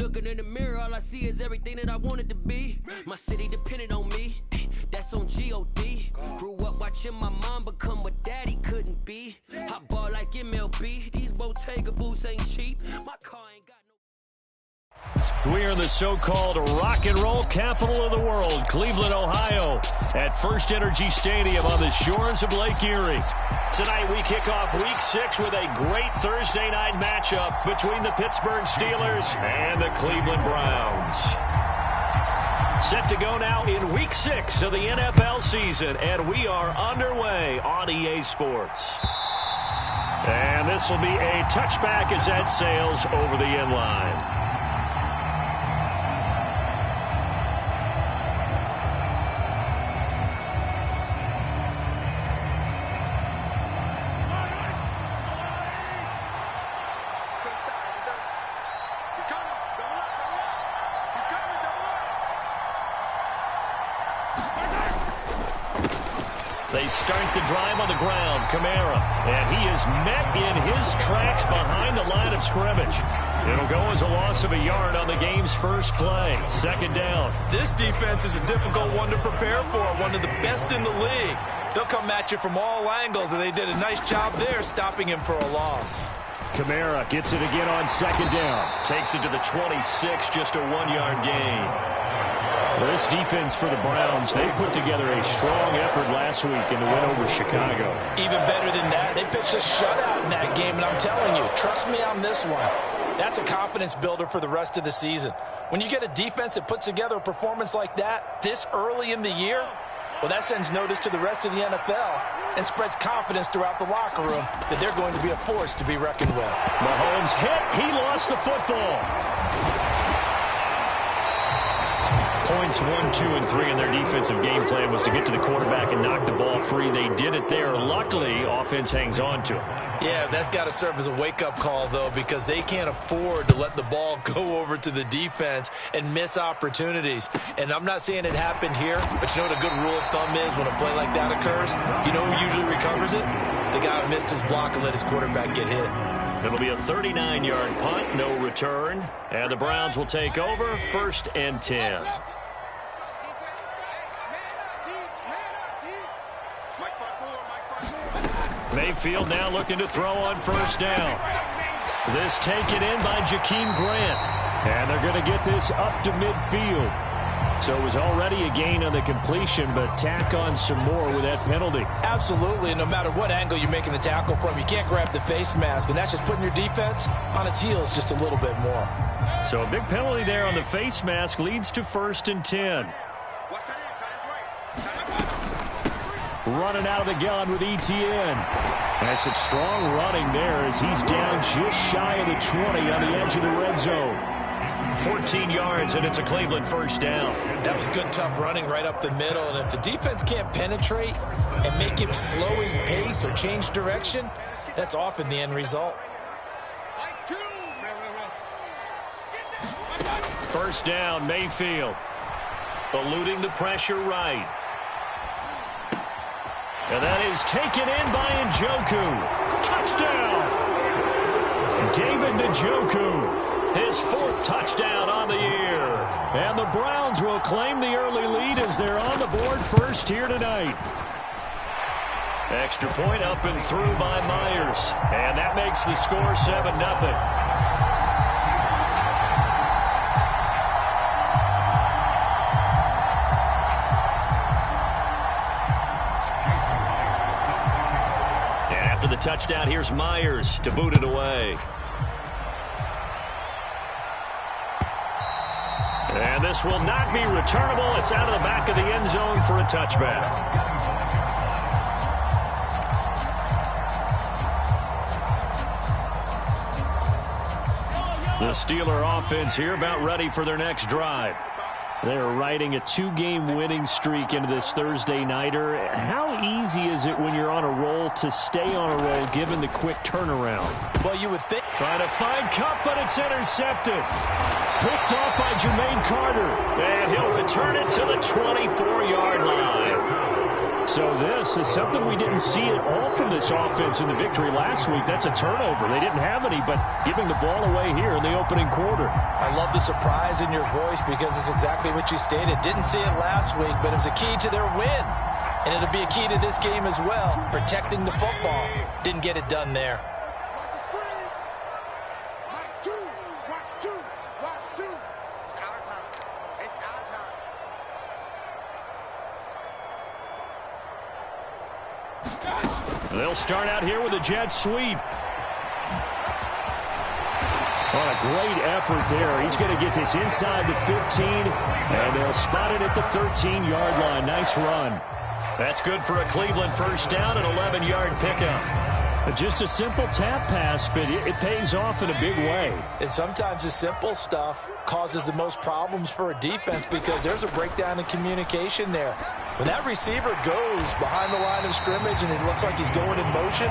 Looking in the mirror, all I see is everything that I wanted to be. My city depended on me, that's on G-O-D. Grew up watching my mom become what daddy couldn't be. I ball like MLB, these Bottega boots ain't cheap. My car ain't got no... We are in the so-called rock and roll capital of the world, Cleveland, Ohio, at First Energy Stadium on the shores of Lake Erie. Tonight we kick off Week 6 with a great Thursday night matchup between the Pittsburgh Steelers and the Cleveland Browns. Set to go now in Week 6 of the NFL season, and we are underway on EA Sports. And this will be a touchback as that sails over the end line. They start the drive on the ground, Kamara, and he is met in his tracks behind the line of scrimmage. It'll go as a loss of a yard on the game's first play. Second down. This defense is a difficult one to prepare for, one of the best in the league. They'll come at you from all angles, and they did a nice job there stopping him for a loss. Kamara gets it again on second down. Takes it to the 26, just a 1-yard gain. This defense for the Browns, they put together a strong effort last week in the win over Chicago. Even better than that, they pitched a shutout in that game, and I'm telling you, trust me on this one. That's a confidence builder for the rest of the season. When you get a defense that puts together a performance like that this early in the year, well, that sends notice to the rest of the NFL and spreads confidence throughout the locker room that they're going to be a force to be reckoned with. Mahomes hit. He lost the football. Points 1, 2, and 3 in their defensive game plan was to get to the quarterback and knock the ball free. They did it there. Luckily, offense hangs on to it. Yeah, that's got to serve as a wake-up call, though, because they can't afford to let the ball go over to the defense and miss opportunities. And I'm not saying it happened here, but you know what a good rule of thumb is when a play like that occurs? You know who usually recovers it? The guy who missed his block and let his quarterback get hit. It'll be a 39-yard punt, no return. And the Browns will take over, 1st and 10. Mayfield now looking to throw on 1st down. This taken in by Jakeem Grant. And they're going to get this up to midfield. So it was already a gain on the completion, but tack on some more with that penalty. Absolutely, and no matter what angle you're making the tackle from, you can't grab the face mask, and that's just putting your defense on its heels just a little bit more. So a big penalty there on the face mask leads to 1st and 10. Running out of the gun with ETN. That's some strong running there as he's down just shy of the 20 on the edge of the red zone. 14 yards, and it's a Cleveland 1st down. That was good, tough running right up the middle, and if the defense can't penetrate and make him slow his pace or change direction, that's often the end result. 1st down, Mayfield. Eluding the pressure right. And that is taken in by Njoku. Touchdown! David Njoku. His 4th touchdown on the year. And the Browns will claim the early lead as they're on the board first here tonight. Extra point up and through by Myers. And that makes the score 7-0. After the touchdown, here's Myers to boot it away. And this will not be returnable. It's out of the back of the end zone for a touchback. The Steeler offense here about ready for their next drive. They're riding a 2-game winning streak into this Thursday nighter. How easy is it when you're on a roll to stay on a roll given the quick turnaround? Well, you would think. Trying to find Kupp, but it's intercepted. Picked off by Jermaine Carter. And he'll return it to the 24-yard line. So this is something we didn't see at all from this offense in the victory last week. That's a turnover. They didn't have any, but giving the ball away here in the opening quarter. I love the surprise in your voice because it's exactly what you stated. Didn't see it last week, but it was a key to their win. And it'll be a key to this game as well, protecting the football. Didn't get it done there. They'll start out here with a jet sweep. On a great effort there. He's going to get this inside the 15, and they'll spot it at the 13-yard line. Nice run. That's good for a Cleveland first down, an 11-yard pickup. Just a simple tap pass, but it pays off in a big way. And sometimes the simple stuff causes the most problems for a defense because there's a breakdown in communication there. When that receiver goes behind the line of scrimmage and it looks like he's going in motion,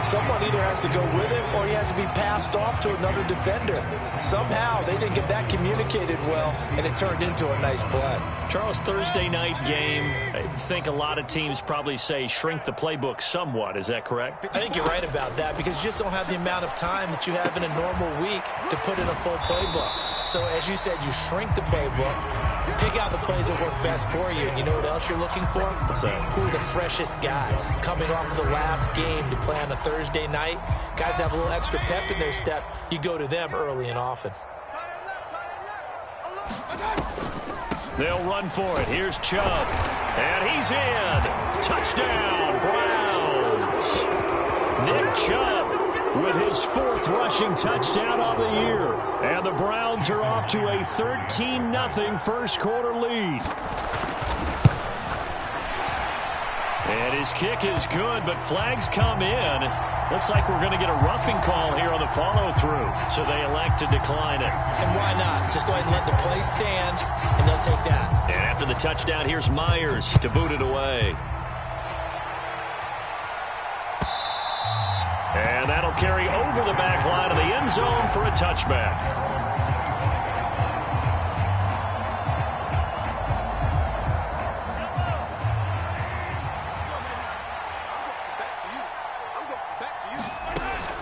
someone either has to go with him or he has to be passed off to another defender. Somehow they didn't get that communicated well, and it turned into a nice play. Charles, Thursday night game, I think a lot of teams probably say shrink the playbook somewhat. Is that correct? I think you're right about that because you just don't have the amount of time that you have in a normal week to put in a full playbook. So as you said, you shrink the playbook, pick out the plays that work best for you. And you know what else you're looking for? What's that? Who are the freshest guys coming off of the last game to play on a Thursday night? Guys have a little extra pep in their step. You go to them early and often. They'll run for it. Here's Chubb. And he's in. Touchdown, Browns. Nick Chubb with his 4th rushing touchdown on the year. And the Browns are off to a 13-0 first quarter lead. And his kick is good, but flags come in. Looks like we're going to get a roughing call here on the follow-through. So they elect to decline it. And why not? Just go ahead and let the play stand, and they'll take that. And after the touchdown, here's Myers to boot it away. And that'll carry over the back line of the end zone for a touchback.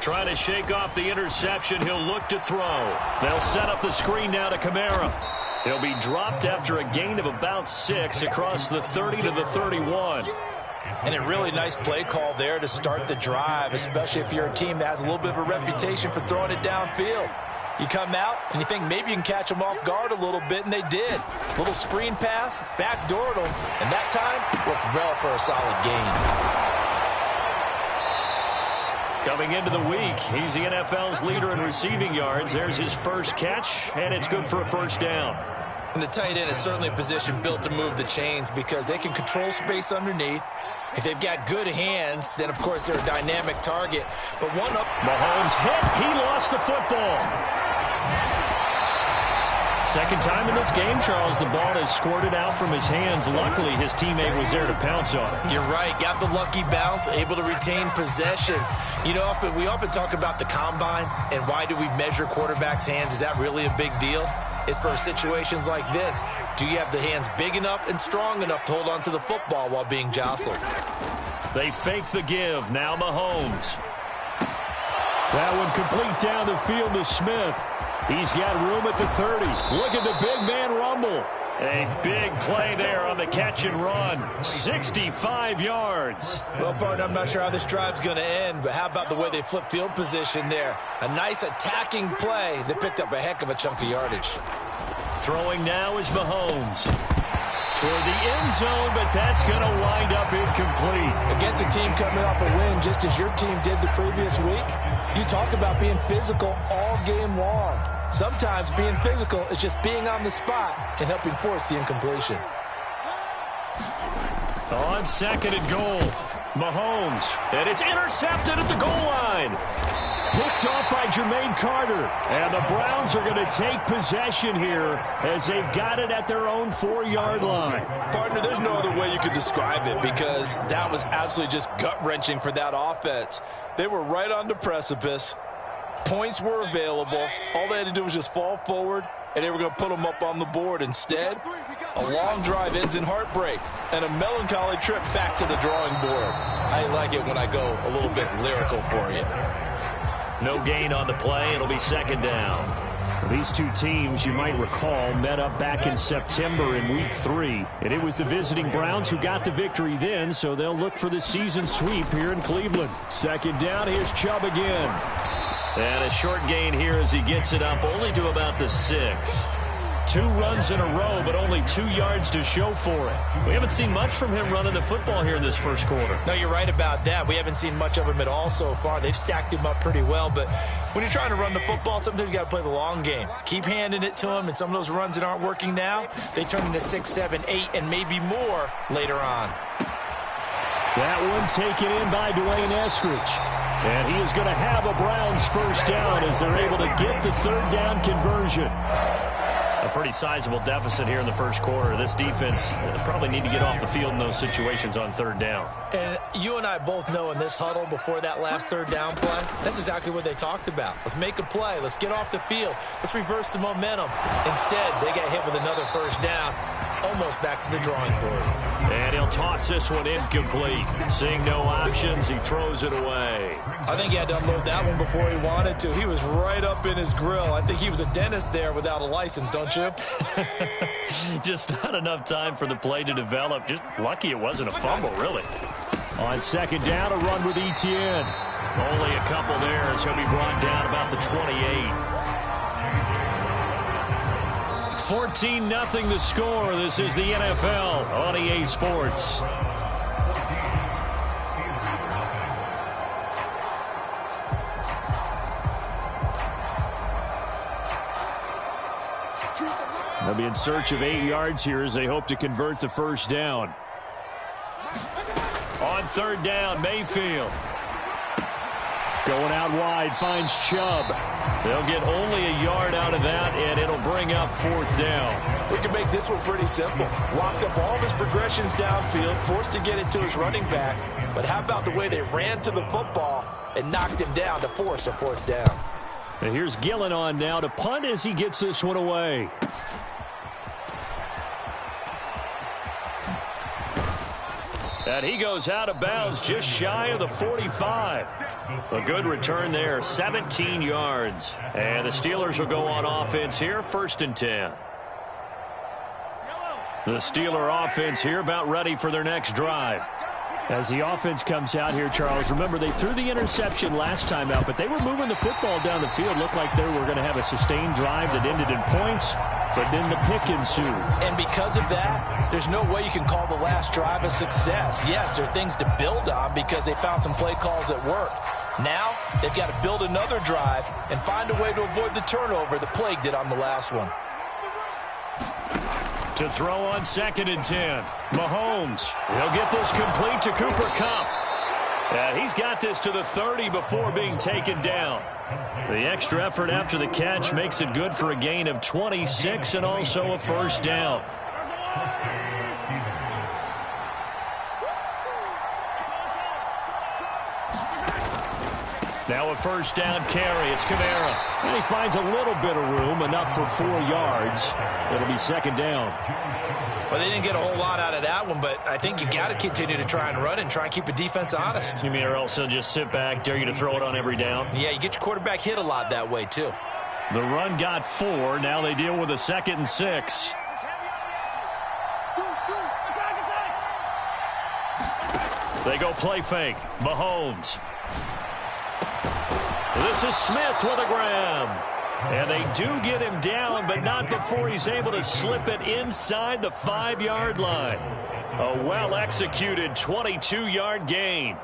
Trying to shake off the interception. He'll look to throw. They'll set up the screen now to Kamara. He'll be dropped after a gain of about 6 across the 30 to the 31. And a really nice play call there to start the drive, especially if you're a team that has a little bit of a reputation for throwing it downfield. You come out and you think maybe you can catch them off guard a little bit, and they did. Little screen pass, backdoored them, and that time worked well for a solid gain. Coming into the week, he's the NFL's leader in receiving yards. There's his first catch, and it's good for a first down. And the tight end is certainly a position built to move the chains because they can control space underneath. If they've got good hands, then, of course, they're a dynamic target. But one up. Mahomes hit. He lost the football. Second time in this game, Charles, the ball has squirted out from his hands. Luckily, his teammate was there to pounce on it. You're right. Got the lucky bounce, able to retain possession. You know, we often talk about the combine and why do we measure quarterbacks' hands. Is that really a big deal? It's for situations like this. Do you have the hands big enough and strong enough to hold on to the football while being jostled? They fake the give. Now Mahomes. That one complete down the field to Smith. He's got room at the 30. Look at the big man rumble. A big play there on the catch and run. 65 yards. Well, partner, I'm not sure how this drive's going to end, but how about the way they flip field position there? A nice attacking play that picked up a heck of a chunk of yardage. Throwing now is Mahomes. Toward the end zone, but that's going to wind up incomplete. Against a team coming off a win just as your team did the previous week, you talk about being physical all game long. Sometimes being physical is just being on the spot and helping force the incompletion. On second and goal, Mahomes. And it's intercepted at the goal line. Picked off by Jermaine Carter. And the Browns are going to take possession here as they've got it at their own 4-yard line. Partner, there's no other way you could describe it because that was absolutely just gut-wrenching for that offense. They were right on the precipice. Points were available. All they had to do was just fall forward, and they were going to put them up on the board. Instead, a long drive ends in heartbreak and a melancholy trip back to the drawing board. I like it when I go a little bit lyrical for you. No gain on the play. It'll be second down. These two teams, you might recall, met up back in September in Week 3. And it was the visiting Browns who got the victory then, so they'll look for the season sweep here in Cleveland. Second down, here's Chubb again. And a short gain here as he gets it up only to about the 6. 2 runs in a row, but only 2 yards to show for it. We haven't seen much from him running the football here in this first quarter. No, you're right about that. We haven't seen much of him at all so far. They've stacked him up pretty well, but when you're trying to run the football, sometimes you got to play the long game. Keep handing it to him, and some of those runs that aren't working now, they turn into 6, 7, 8, and maybe more later on. That one taken in by Dwayne Eskridge. And he is going to have a Browns first down as they're able to get the third down conversion. A pretty sizable deficit here in the first quarter. This defense probably need to get off the field in those situations on third down. And you and I both know in this huddle before that last third down play, that's exactly what they talked about. Let's make a play. Let's get off the field. Let's reverse the momentum. Instead, they got hit with another first down, almost back to the drawing board. And he'll toss this one incomplete. Seeing no options, he throws it away. I think he had to unload that one before he wanted to. He was right up in his grill. I think he was a dentist there without a license, don't you? Just not enough time for the play to develop. Just lucky it wasn't a fumble, really. On second down, a run with Etienne. Only a couple there as he'll be brought down about the 28. 14-0 the score. This is the NFL on EA Sports. They'll be in search of 8 yards here as they hope to convert the first down. On third down, Mayfield. Going out wide, finds Chubb. They'll get only a yard out of that, and it'll bring up fourth down. We can make this one pretty simple. Locked up all of his progressions downfield, forced to get it to his running back. But how about the way they ran to the football and knocked him down to force a fourth down? And here's Gillen on now to punt as he gets this one away. And he goes out of bounds just shy of the 45. A good return there, 17 yards. And the Steelers will go on offense here, 1st and 10. The Steeler offense here about ready for their next drive. As the offense comes out here, Charles, remember they threw the interception last time out, but they were moving the football down the field. Looked like they were going to have a sustained drive that ended in points, but then the pick ensued. And because of that, there's no way you can call the last drive a success. Yes, there are things to build on because they found some play calls that worked. Now, they've got to build another drive and find a way to avoid the turnover that plagued it on the last one. To throw on 2nd and 10. Mahomes. He'll get this complete to Cooper Kupp. And he's got this to the 30 before being taken down. The extra effort after the catch makes it good for a gain of 26 and also a first down. Now a first down carry. It's Kamara. And he finds a little bit of room, enough for 4 yards. It'll be second down. Well, they didn't get a whole lot out of that one, but I think you got to continue to try and run and try and keep the defense honest. You mean or else they'll just sit back, dare you to throw it on every down? Yeah, you get your quarterback hit a lot that way, too. The run got 4. Now they deal with a 2nd and 6. They go play fake. Mahomes. This is Smith with a grab. And they do get him down, but not before he's able to slip it inside the 5-yard line. A well-executed 22-yard gain.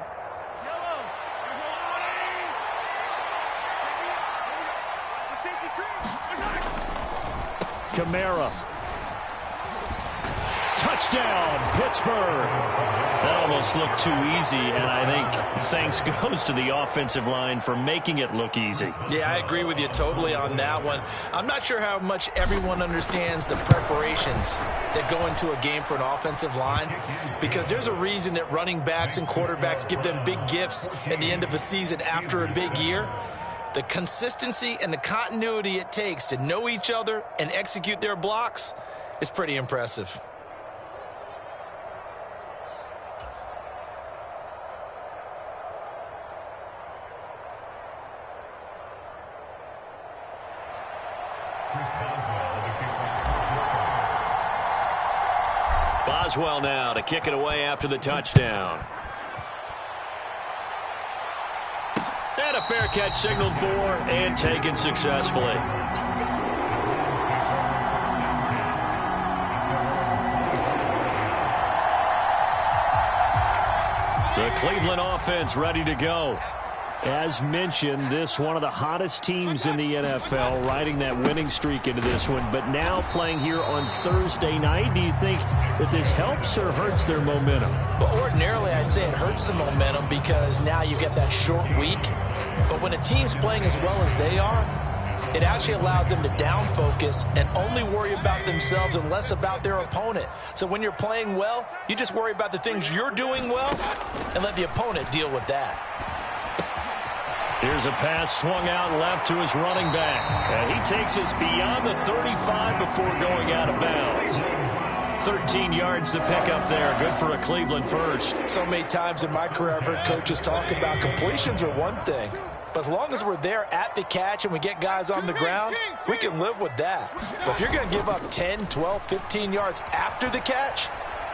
Kamara. Touchdown, Pittsburgh. That almost looked too easy, and I think thanks goes to the offensive line for making it look easy. Yeah, I agree with you totally on that one. I'm not sure how much everyone understands the preparations that go into a game for an offensive line, because there's a reason that running backs and quarterbacks give them big gifts at the end of the season after a big year. The consistency and the continuity it takes to know each other and execute their blocks is pretty impressive. Boswell now to kick it away after the touchdown. And a fair catch signaled for and taken successfully. The Cleveland offense ready to go. As mentioned, this one of the hottest teams in the NFL, riding that winning streak into this one, but now playing here on Thursday night. Do you think that this helps or hurts their momentum? Well, ordinarily, I'd say it hurts the momentum because now you get that short week. But when a team's playing as well as they are, it actually allows them to down focus and only worry about themselves and less about their opponent. So when you're playing well, you just worry about the things you're doing well and let the opponent deal with that. Here's a pass swung out left to his running back. And he takes us beyond the 35 before going out of bounds. 13 yards to pick up there. Good for a Cleveland first. So many times in my career, I've heard coaches talk about completions are one thing. But as long as we're there at the catch and we get guys on the ground, we can live with that. But if you're going to give up 10, 12, 15 yards after the catch,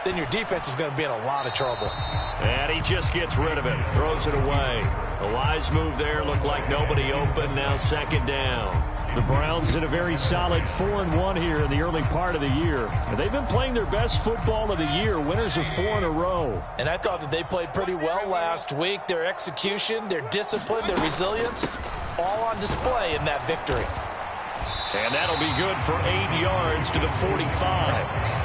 then your defense is going to be in a lot of trouble. And he just gets rid of it, throws it away. A wise move there, looked like nobody open, now second down. The Browns in a very solid 4-1 here in the early part of the year. And they've been playing their best football of the year, winners of 4 in a row. And I thought that they played pretty well last week. Their execution, their discipline, their resilience, all on display in that victory. And that'll be good for 8 yards to the 45.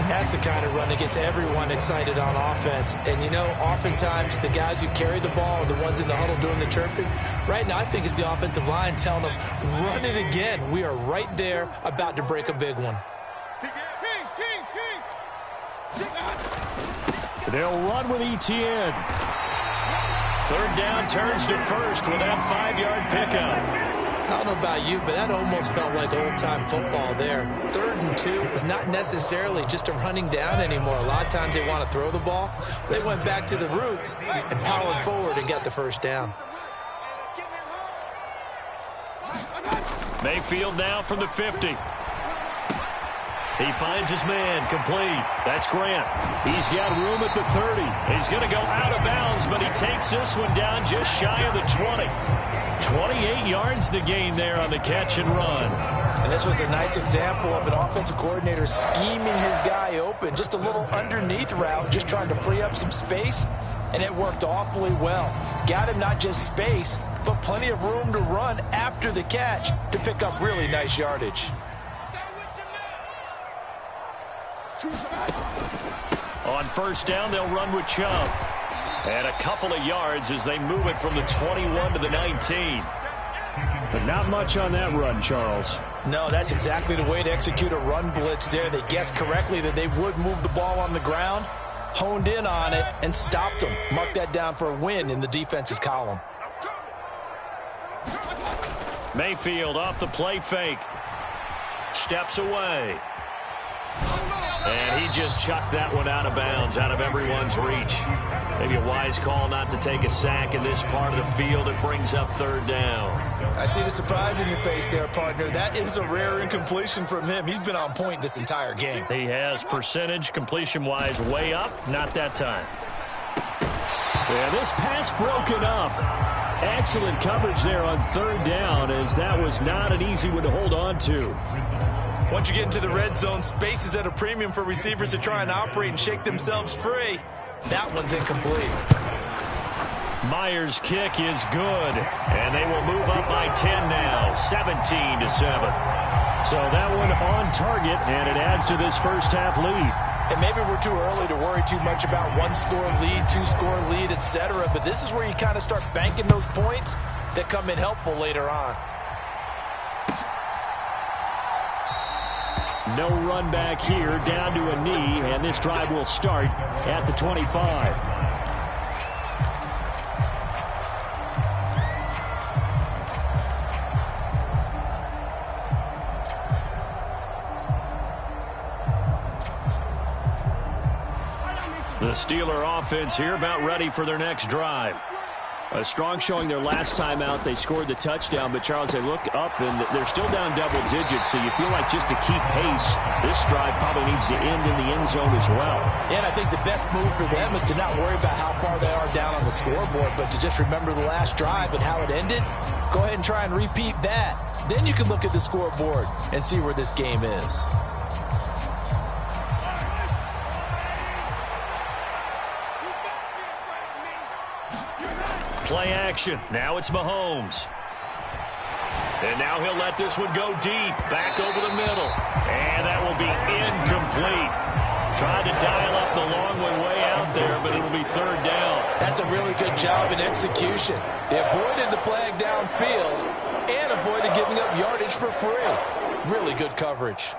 And that's the kind of run that gets everyone excited on offense. And, you know, oftentimes the guys who carry the ball are the ones in the huddle doing the chirping. Right now, I think it's the offensive line telling them, run it again. We are right there about to break a big one. They'll run with Etienne. Third down turns to first with that 5-yard pickup. I don't know about you, but that almost felt like old-time football there. 3rd and 2 is not necessarily just a running down anymore. A lot of times they want to throw the ball. They went back to the roots and powered forward and got the first down. Mayfield now from the 50. He finds his man, complete. That's Grant. He's got room at the 30. He's going to go out of bounds, but he takes this one down just shy of the 20. 28 yards the gain there on the catch and run. And this was a nice example of an offensive coordinator scheming his guy open. Just a little underneath route, just trying to free up some space, and it worked awfully well. Got him not just space, but plenty of room to run after the catch to pick up really nice yardage. On first down, they'll run with Chubb. And a couple of yards as they move it from the 21 to the 19. But not much on that run, Charles. No, that's exactly the way to execute a run blitz there. They guessed correctly that they would move the ball on the ground, honed in on it, and stopped them. Mark that down for a win in the defense's column. Mayfield off the play fake. Steps away. And he just chucked that one out of bounds, out of everyone's reach. Maybe a wise call not to take a sack in this part of the field. It brings up third down. I see the surprise in your face there, partner. That is a rare incompletion from him. He's been on point this entire game. He has percentage completion-wise way up. Not that time. Yeah, this pass broken up. Excellent coverage there on third down, as that was not an easy one to hold on to. Once you get into the red zone, space is at a premium for receivers to try and operate and shake themselves free. That one's incomplete. Myers' kick is good, and they will move up by 10 now, 17-7. So that one on target, and it adds to this first half lead. And maybe we're too early to worry too much about one-score lead, two-score lead, etc. But this is where you kind of start banking those points that come in helpful later on. No run back here, down to a knee, and this drive will start at the 25. The Steeler offense here about ready for their next drive. A strong showing their last time out. They scored the touchdown, but, Charles, they look up, and they're still down double digits, so you feel like just to keep pace, this drive probably needs to end in the end zone as well. Yeah, and I think the best move for them is to not worry about how far they are down on the scoreboard, but to just remember the last drive and how it ended. Go ahead and try and repeat that. Then you can look at the scoreboard and see where this game is. Play action. Now it's Mahomes. And now he'll let this one go deep. Back over the middle. And that will be incomplete. Tried to dial up the long way out there, but it'll be third down. That's a really good job in execution. They avoided the flag downfield and avoided giving up yardage for free. Really good coverage.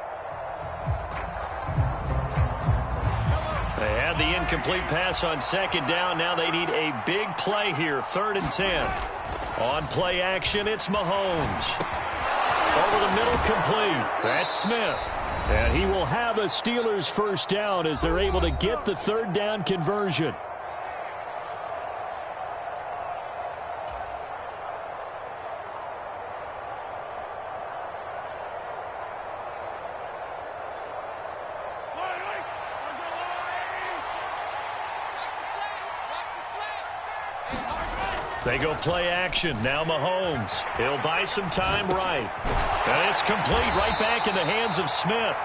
They had the incomplete pass on second down. Now they need a big play here, 3rd and 10. On play action, it's Mahomes. Over the middle, complete. That's Smith. And he will have a Steelers first down as they're able to get the 3rd down conversion. They go play action. Now Mahomes. He'll buy some time right. And it's complete right back in the hands of Smith.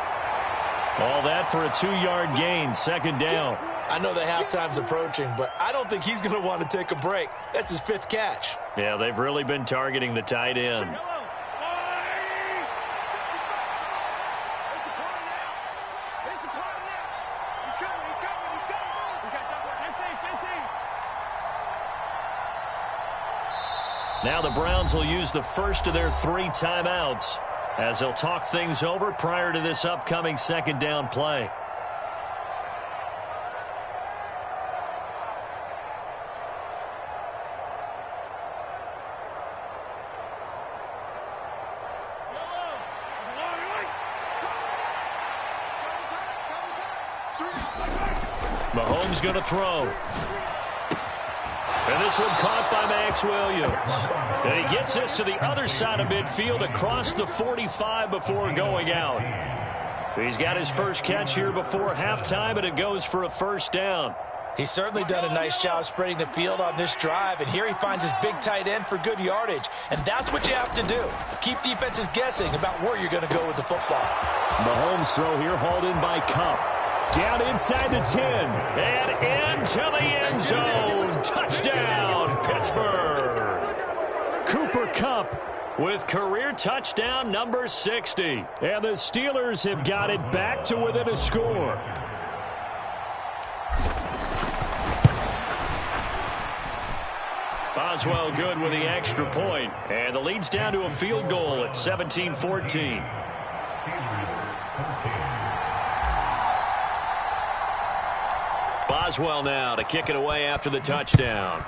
All that for a 2-yard gain. 2nd down. I know the halftime's approaching, but I don't think he's going to want to take a break. That's his 5th catch. Yeah, they've really been targeting the tight end. Now the Browns will use the first of their 3 timeouts as they'll talk things over prior to this upcoming 2nd down play. Mahomes going to throw. And this one caught by Max Williams. And he gets this to the other side of midfield across the 45 before going out. He's got his first catch here before halftime, and it goes for a first down. He's certainly done a nice job spreading the field on this drive, and here he finds his big tight end for good yardage. And that's what you have to do. Keep defenses guessing about where you're going to go with the football. Mahomes' throw here hauled in by Kupp. Down inside the 10. And into the end zone. Touchdown, Pittsburgh. Cooper Kupp with career touchdown number 60. And the Steelers have got it back to within a score. Boswell good with the extra point. And the lead's down to a field goal at 17-14. Boswell now to kick it away after the touchdown.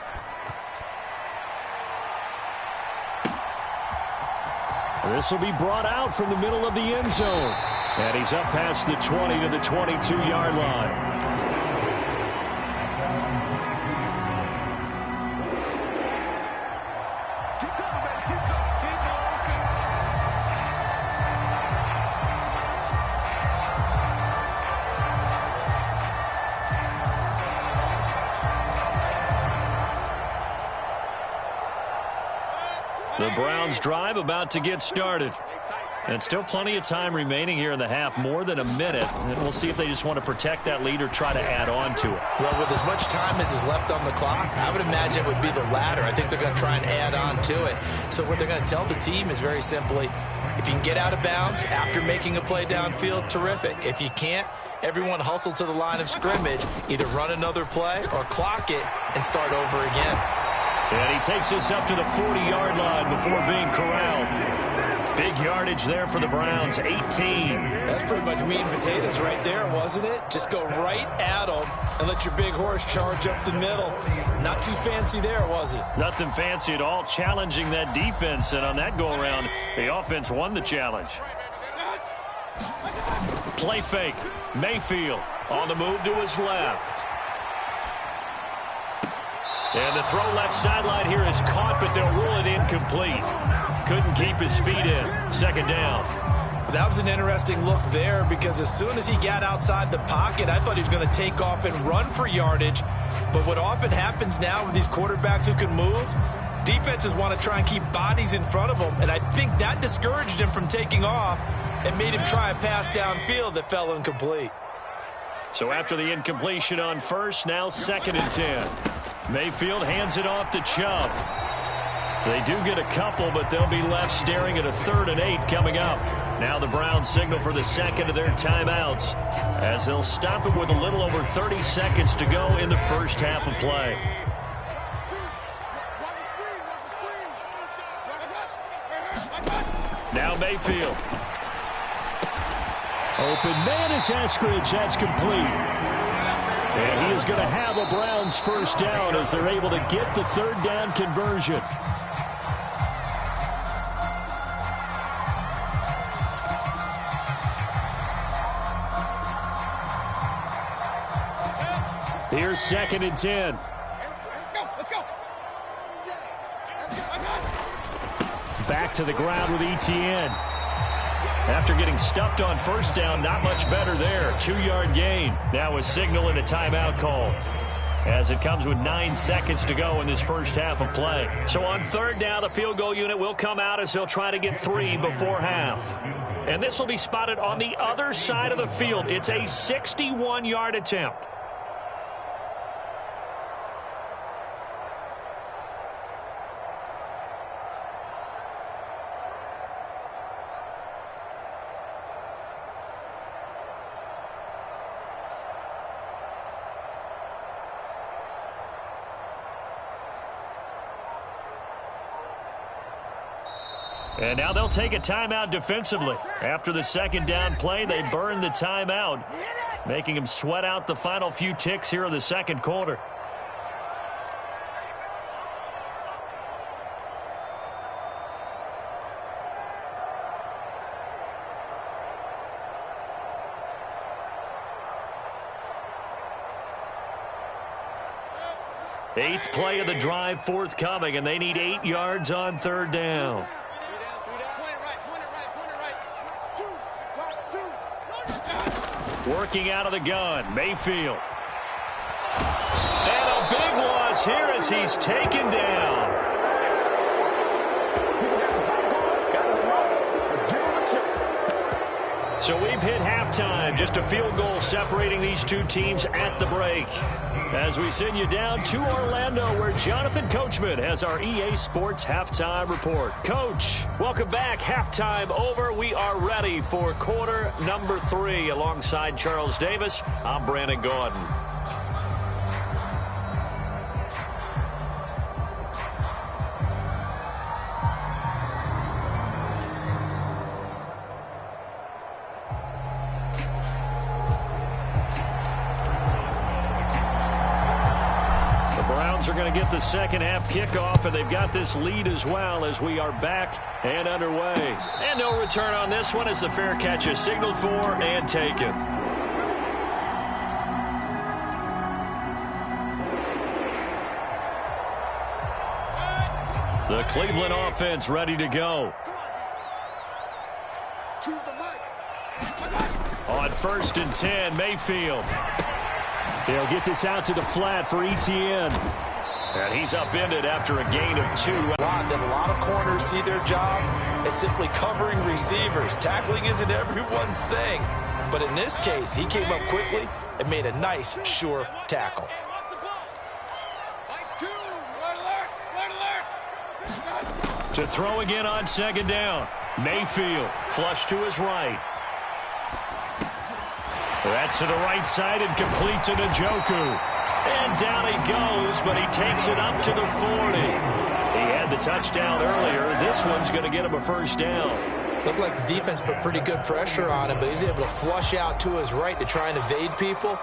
This will be brought out from the middle of the end zone. And he's up past the 20 to the 22-yard line. The Browns drive about to get started. And still plenty of time remaining here in the half, more than a minute. And we'll see if they just want to protect that lead or try to add on to it. Well, with as much time as is left on the clock, I would imagine it would be the latter. I think they're going to try and add on to it. So what they're going to tell the team is very simply, if you can get out of bounds after making a play downfield, terrific. If you can't, everyone hustle to the line of scrimmage, either run another play or clock it and start over again. And he takes this up to the 40-yard line before being corralled. Big yardage there for the Browns, 18. That's pretty much meat and potatoes right there, wasn't it? Just go right at them and let your big horse charge up the middle. Not too fancy there, was it? Nothing fancy at all, challenging that defense. And on that go-around, the offense won the challenge. Play fake. Mayfield on the move to his left. And the throw left sideline here is caught, but they'll rule it incomplete. Couldn't keep his feet in. Second down. That was an interesting look there because as soon as he got outside the pocket, I thought he was going to take off and run for yardage. But what often happens now with these quarterbacks who can move, defenses want to try and keep bodies in front of them. And I think that discouraged him from taking off and made him try a pass downfield that fell incomplete. So after the incompletion on first, now 2nd and 10. Mayfield hands it off to Chubb. They do get a couple, but they'll be left staring at a 3rd and 8 coming up. Now the Browns signal for the second of their timeouts as they'll stop it with a little over 30 seconds to go in the first half of play. Now Mayfield. Open man is Eskridge. That's complete. And he is going to have a Browns first down as they're able to get the 3rd down conversion. Here's 2nd and 10. Back to the ground with Etienne. After getting stuffed on first down, not much better there. 2-yard gain. Now a signal and a timeout call as it comes with 9 seconds to go in this first half of play. So on 3rd down, the field goal unit will come out as they'll try to get 3 before half. And this will be spotted on the other side of the field. It's a 61-yard attempt. And now they'll take a timeout defensively. After the 2nd down play, they burn the timeout, making them sweat out the final few ticks here in the 2nd quarter. Eighth play of the drive forthcoming, and they need 8 yards on 3rd down. Working out of the gun, Mayfield. And a big loss here as he's taken down. So we've hit halftime, just a field goal separating these two teams at the break. As we send you down to Orlando, where Jonathan Coachman has our EA Sports Halftime Report. Coach, welcome back. Halftime over. We are ready for quarter number 3. Alongside Charles Davis, I'm Brandon Gordon. Are going to get the second half kickoff, and they've got this lead as well as we are back and underway. And no return on this one as the fair catch is signaled for and taken. The Cleveland offense ready to go. On 1st and 10, Mayfield. They'll get this out to the flat for Etienne. And he's upended after a gain of 2. A lot of corners see their job as simply covering receivers. Tackling isn't everyone's thing. But in this case, he came up quickly and made a nice, sure tackle. To throw again on 2nd down. Mayfield, flush to his right. That's to the right side and complete to Njoku. And down he goes, but he takes it up to the 40. He had the touchdown earlier. This one's going to get him a first down. Looked like the defense put pretty good pressure on him, but he's able to flush out to his right to try and evade people.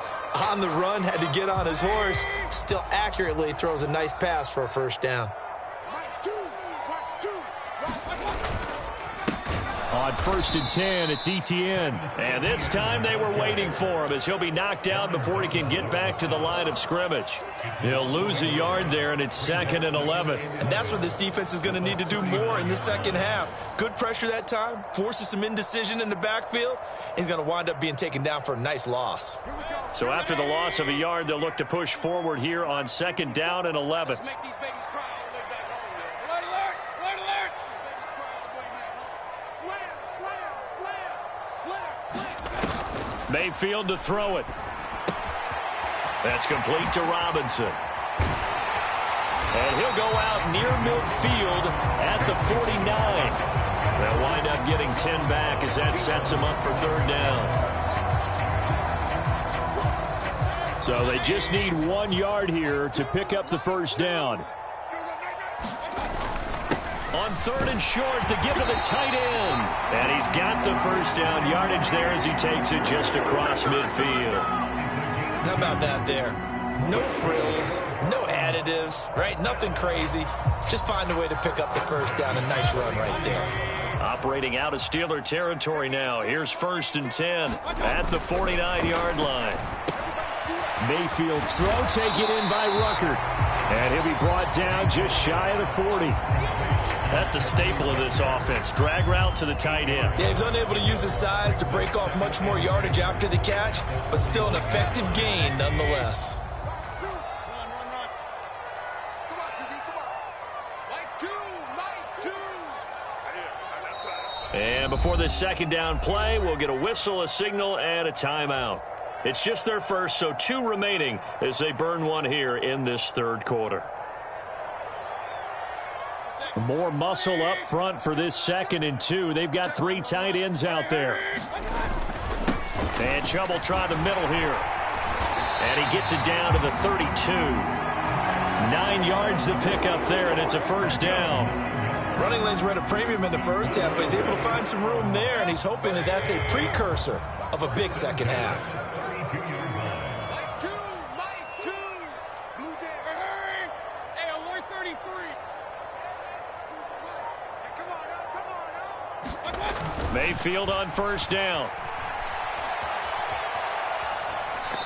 On the run, had to get on his horse. Still accurately throws a nice pass for a first down. On 1st and 10, it's Etienne. And this time they were waiting for him as he'll be knocked down before he can get back to the line of scrimmage. He'll lose a yard there, and it's 2nd and 11. And that's what this defense is going to need to do more in the second half. Good pressure that time, forces some indecision in the backfield. He's going to wind up being taken down for a nice loss. So after the loss of a yard, they'll look to push forward here on 2nd down and 11. Mayfield to throw it. That's complete to Robinson. And he'll go out near midfield at the 49. They'll wind up getting 10 back as that sets him up for 3rd down. So they just need 1 yard here to pick up the 1st down. On 3rd and short, to give to the tight end. And he's got the 1st down yardage there as he takes it just across midfield. How about that there? No frills, no additives, right? Nothing crazy. Just find a way to pick up the 1st down. A nice run right there. Operating out of Steeler territory now. Here's 1st and 10 at the 49-yard line. Mayfield's throw taken in by Ruckert. And he'll be brought down just shy of the 40. That's a staple of this offense. Drag route to the tight end. Yeah, he's unable to use his size to break off much more yardage after the catch, but still an effective gain nonetheless. And before this 2nd down play, we'll get a whistle, a signal, and a timeout. It's just their first, so 2 remaining as they burn 1 here in this 3rd quarter. More muscle up front for this 2nd and 2. They've got 3 tight ends out there. And Chubb will try the middle here. And he gets it down to the 32. 9 yards to pick up there, and it's a 1st down. Running lanes were at a premium in the first half, but he's able to find some room there, and he's hoping that that's a precursor of a big second half. Mayfield on 1st down.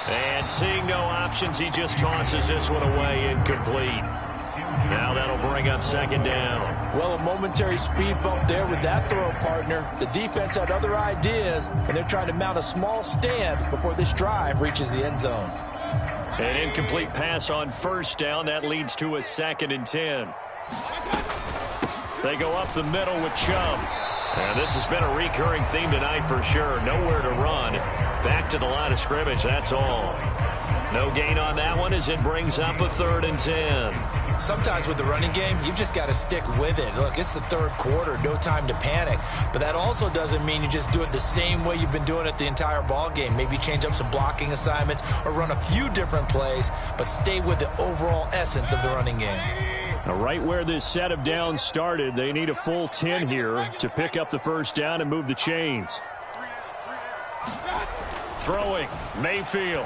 And seeing no options, he just tosses this one away incomplete. Now that'll bring up 2nd down. Well, a momentary speed bump there with that throw, partner. The defense had other ideas, and they're trying to mount a small stand before this drive reaches the end zone. An incomplete pass on 1st down. That leads to a 2nd and 10. They go up the middle with Chubb. And this has been a recurring theme tonight for sure. Nowhere to run. Back to the line of scrimmage, that's all. No gain on that one as it brings up a 3rd and 10. Sometimes with the running game, you've just got to stick with it. Look, it's the 3rd quarter, no time to panic. But that also doesn't mean you just do it the same way you've been doing it the entire ball game. Maybe change up some blocking assignments or run a few different plays, but stay with the overall essence of the running game. Now, right where this set of downs started, they need a full 10 here to pick up the 1st down and move the chains. Throwing, Mayfield.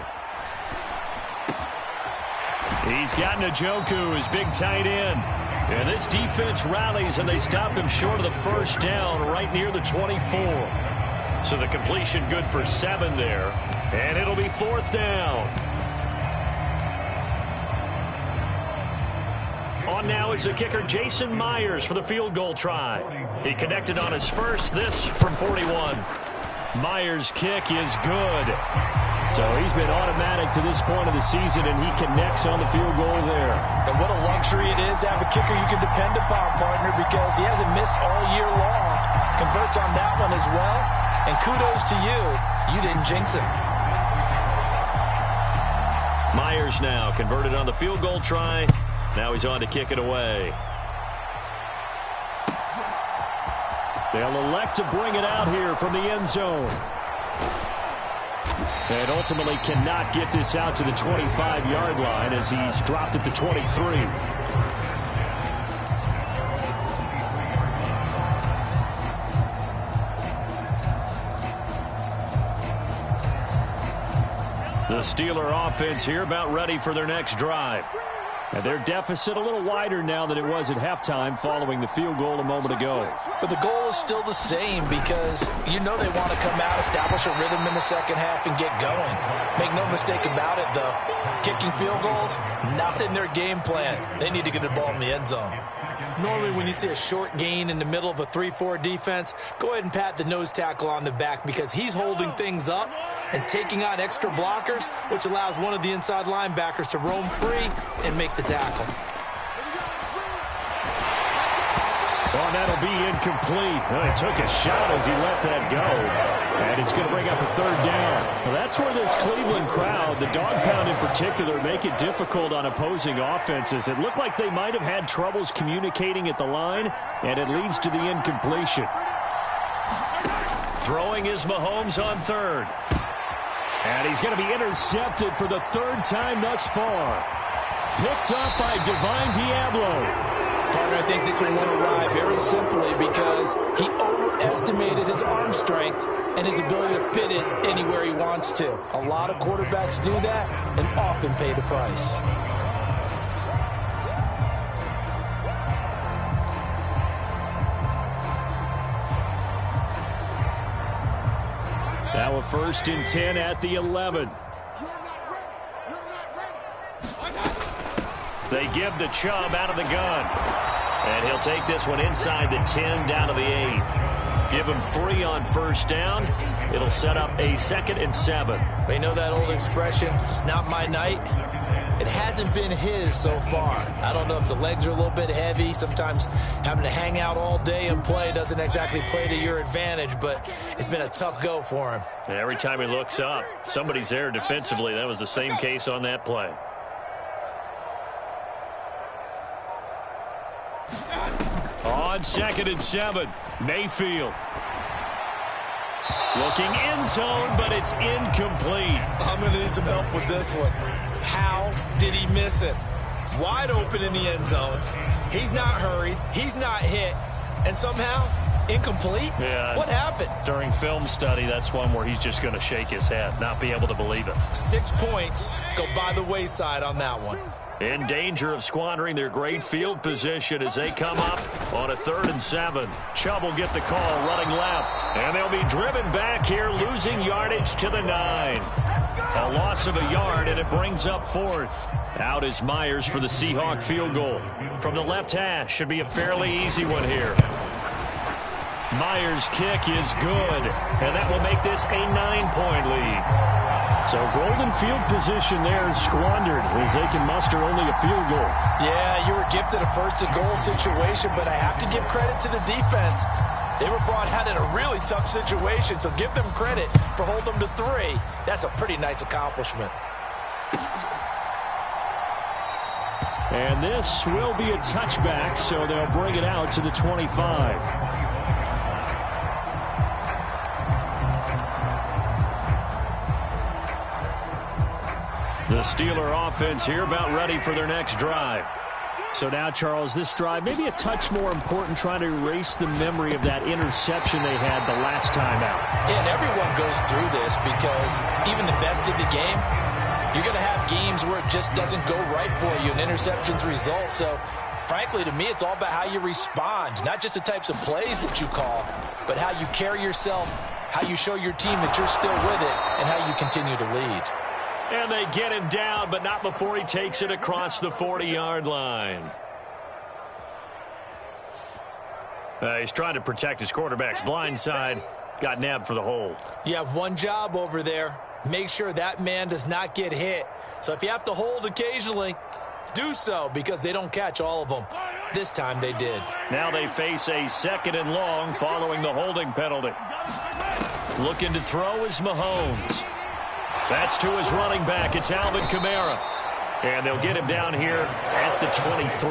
He's got Njoku, his big tight end. And this defense rallies, and they stop him short of the 1st down right near the 24. So the completion good for 7 there. And it'll be 4th down. On now is the kicker, Jason Myers, for the field goal try. He connected on his first, this from 41. Myers' kick is good. So he's been automatic to this point of the season, and he connects on the field goal there. And what a luxury it is to have a kicker you can depend upon, partner, because he hasn't missed all year long. Converts on that one as well. And kudos to you. You didn't jinx him. Myers now converted on the field goal try. Now he's on to kick it away. They'll elect to bring it out here from the end zone. And ultimately cannot get this out to the 25-yard line as he's dropped at the 23. The Steeler offense here about ready for their next drive. And their deficit a little wider now than it was at halftime following the field goal a moment ago. But the goal is still the same because you know they want to come out, establish a rhythm in the second half, and get going. Make no mistake about it, though. Kicking field goals, not in their game plan. They need to get the ball in the end zone. Normally when you see a short gain in the middle of a 3-4 defense, go ahead and pat the nose tackle on the back because he's holding things up and taking on extra blockers, which allows one of the inside linebackers to roam free and make the tackle. Oh, that'll be incomplete. Well, he took a shot as he let that go. And it's going to bring up a third down. Well, that's where this Cleveland crowd, the dog pound in particular, make it difficult on opposing offenses. It looked like they might have had troubles communicating at the line, and it leads to the incompletion. Throwing is Mahomes on third. And he's going to be intercepted for the third time thus far. Picked up by Divine Diablo. Partner, I think this one won't arrive very simply because he overestimated his arm strength and his ability to fit it anywhere he wants to. A lot of quarterbacks do that and often pay the price. Now a 1st and 10 at the 11. They give the Chubb out of the gun. And he'll take this one inside the 10 down to the 8. Give him 3 on first down. It'll set up a 2nd and 7. You know that old expression, it's not my night. It hasn't been his so far. I don't know if the legs are a little bit heavy. Sometimes having to hang out all day and play doesn't exactly play to your advantage, but it's been a tough go for him. And every time he looks up, somebody's there defensively. That was the same case on that play. On 2nd and 7, Mayfield. Looking end zone, but it's incomplete. I'm going to need some help with this one. How did he miss it? Wide open in the end zone. He's not hurried. He's not hit. And somehow, incomplete? Yeah. What happened? During film study, that's one where he's just going to shake his head, not be able to believe it. 6 points go by the wayside on that one. In danger of squandering their great field position as they come up on a 3rd and 7. Chubb will get the call running left. And they'll be driven back here, losing yardage to the 9. A loss of a yard, and it brings up 4th. Out is Myers for the Seahawk field goal. From the left hash, should be a fairly easy one here. Myers' kick is good, and that will make this a 9-point lead. So golden field position there squandered as they can muster only a field goal. Yeah, you were gifted a 1st and goal situation, but I have to give credit to the defense. They were brought out in a really tough situation, so give them credit for holding them to 3. That's a pretty nice accomplishment. And this will be a touchback, so they'll bring it out to the 25. The Steeler offense here about ready for their next drive. So now, Charles, this drive maybe a touch more important, trying to erase the memory of that interception they had the last time out. Yeah, and everyone goes through this because even the best in the game, you're going to have games where it just doesn't go right for you and interceptions result. So, frankly, to me, it's all about how you respond, not just the types of plays that you call, but how you carry yourself, how you show your team that you're still with it, and how you continue to lead. And they get him down, but not before he takes it across the 40-yard line. He's trying to protect his quarterback's blind side. Got nabbed for the hold. You have one job over there. Make sure that man does not get hit. So if you have to hold occasionally, do so because they don't catch all of them. This time they did. Now they face a 2nd and long following the holding penalty. Looking to throw is Mahomes. That's to his running back. It's Alvin Kamara. And they'll get him down here at the 23.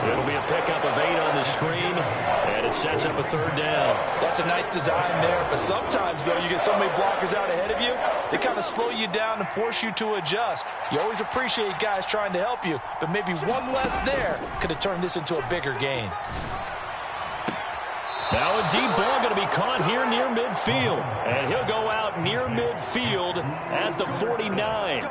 It'll be a pickup of 8 on the screen, and it sets up a 3rd down. That's a nice design there, but sometimes, though, you get so many blockers out ahead of you, they kind of slow you down and force you to adjust. You always appreciate guys trying to help you, but maybe one less there could have turned this into a bigger gain. Now a deep ball going to be caught here near midfield. And he'll go out near midfield at the 49.